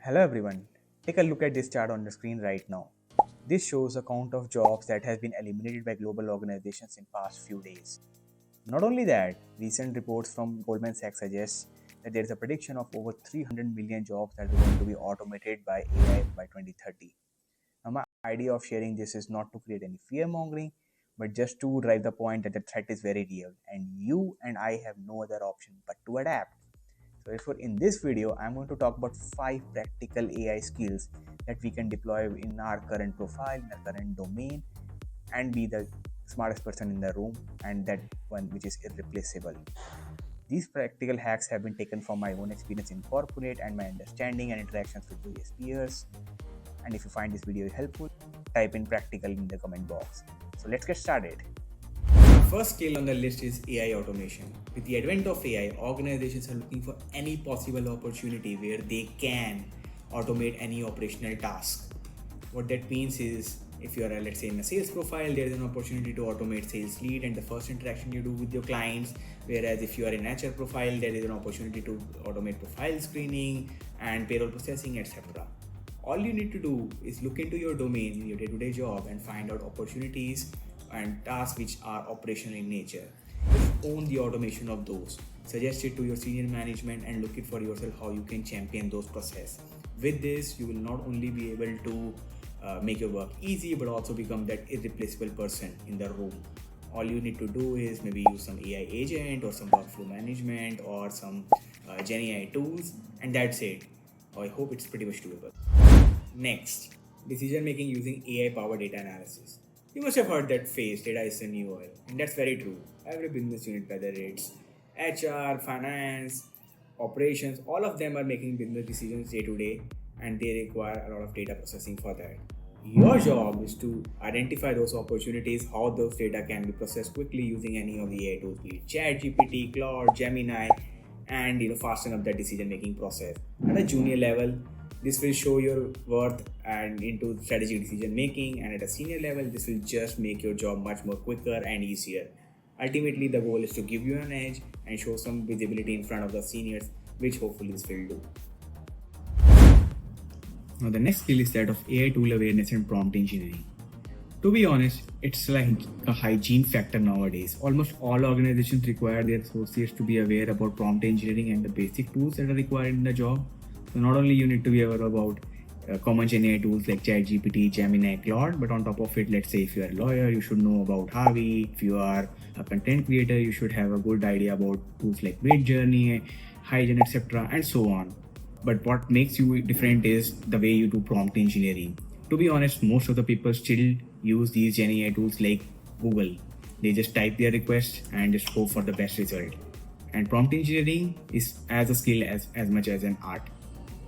Hello everyone. Take a look at this chart on the screen right now. This shows a count of jobs that has been eliminated by global organizations in past few days. Not only that, recent reports from Goldman Sachs suggest that there is a prediction of over 300 million jobs that are going to be automated by AI by 2030. Now, my idea of sharing this is not to create any fear mongering, but just to drive the point that the threat is very real and you and I have no other option but to adapt. So therefore, in this video, I'm going to talk about 5 practical AI skills that we can deploy in our current profile, in our current domain, and be the smartest person in the room, and that one which is irreplaceable. These practical hacks have been taken from my own experience in corporate and my understanding and interactions with various peers. And if you find this video helpful, type in practical in the comment box. So let's get started. First skill on the list is AI automation. With the advent of AI, organizations are looking for any possible opportunity where they can automate any operational task. What that means is, if you are, let's say, in a sales profile, there is an opportunity to automate sales lead and the first interaction you do with your clients. Whereas if you are in HR profile, there is an opportunity to automate profile screening and payroll processing, etc. All you need to do is look into your domain, your day-to-day job, and find out opportunities and tasks which are operational in nature. Just own the automation of those. Suggest it to your senior management and look it for yourself how you can champion those processes. With this, you will not only be able to make your work easy, but also become that irreplaceable person in the room. All you need to do is maybe use some AI agent or some workflow management or some GenAI tools, and that's it. I hope it's pretty much doable. Next, decision making using AI powered data analysis. You must have heard that phrase, data is the new oil, and that's very true. Every business unit, whether it's HR, finance, operations, all of them are making business decisions day to day, and they require a lot of data processing for that. Your job is to identify those opportunities, how those data can be processed quickly using any of the AI tools, be it ChatGPT, Claude, Gemini, and fasten up that decision making process. At a junior level, this will show your worth and into strategic decision making, and at a senior level, this will just make your job much more quicker and easier. Ultimately, the goal is to give you an edge and show some visibility in front of the seniors, which hopefully this will do. Now, the next skill is that of AI tool awareness and prompt engineering. To be honest, it's like a hygiene factor nowadays. Almost all organizations require their associates to be aware about prompt engineering and the basic tools that are required in the job. So not only you need to be aware about common GenAI tools like ChatGPT, Gemini, Claude, but on top of it, let's say if you are a lawyer, you should know about Harvey. If you are a content creator, you should have a good idea about tools like Midjourney, Hygiene, etc., and so on. But what makes you different is the way you do prompt engineering. To be honest, most of the people still use these GenAI tools like Google. They just type their request and just hope for the best result. And prompt engineering is as a skill as much as an art.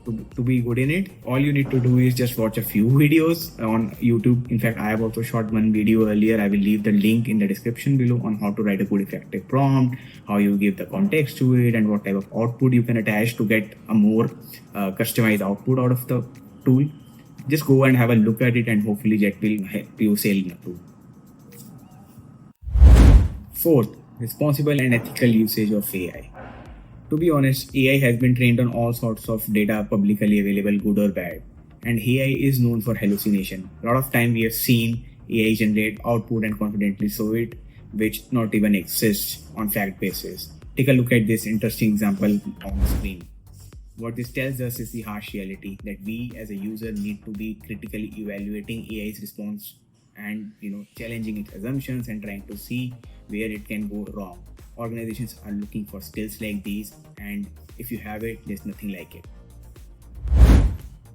To be good in it, all you need to do is just watch a few videos on YouTube. In fact, I have also shot one video earlier. I will leave the link in the description below on how to write a good effective prompt, how you give the context to it, and what type of output you can attach to get a more customized output out of the tool. Just go and have a look at it, and hopefully that will help you sell in a tool. Fourth, responsible and ethical usage of AI. To be honest, AI has been trained on all sorts of data publicly available, good or bad. And AI is known for hallucination. A lot of time we have seen AI generate output and confidently show it, which not even exists on fact basis. Take a look at this interesting example on the screen. What this tells us is the harsh reality that we as a user need to be critically evaluating AI's response and challenging its assumptions and trying to see where it can go wrong. Organizations are looking for skills like these, and if you have it, there's nothing like it.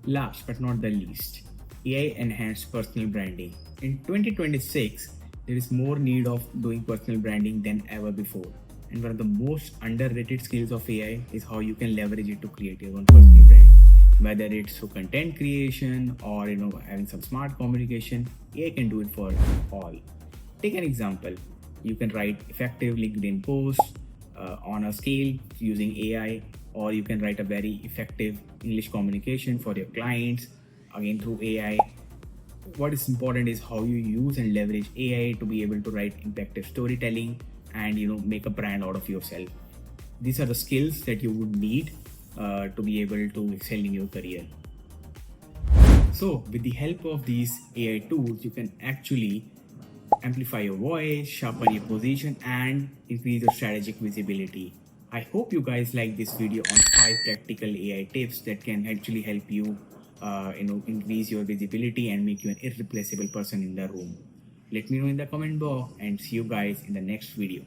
Last but not the least, AI enhanced personal branding. In 2026, there is more need of doing personal branding than ever before. And one of the most underrated skills of AI is how you can leverage it to create your own personal brand. Whether it's through content creation or having some smart communication, AI can do it for all. Take an example. You can write effective LinkedIn posts on a scale using AI, or you can write a very effective English communication for your clients, again through AI. What is important is how you use and leverage AI to be able to write impactful storytelling and make a brand out of yourself. These are the skills that you would need to be able to excel in your career. So, with the help of these AI tools, you can actually amplify your voice, sharpen your position, and increase your strategic visibility. I hope you guys like this video on 5 practical AI tips that can actually help you, increase your visibility and make you an irreplaceable person in the room. Let me know in the comment box and see you guys in the next video.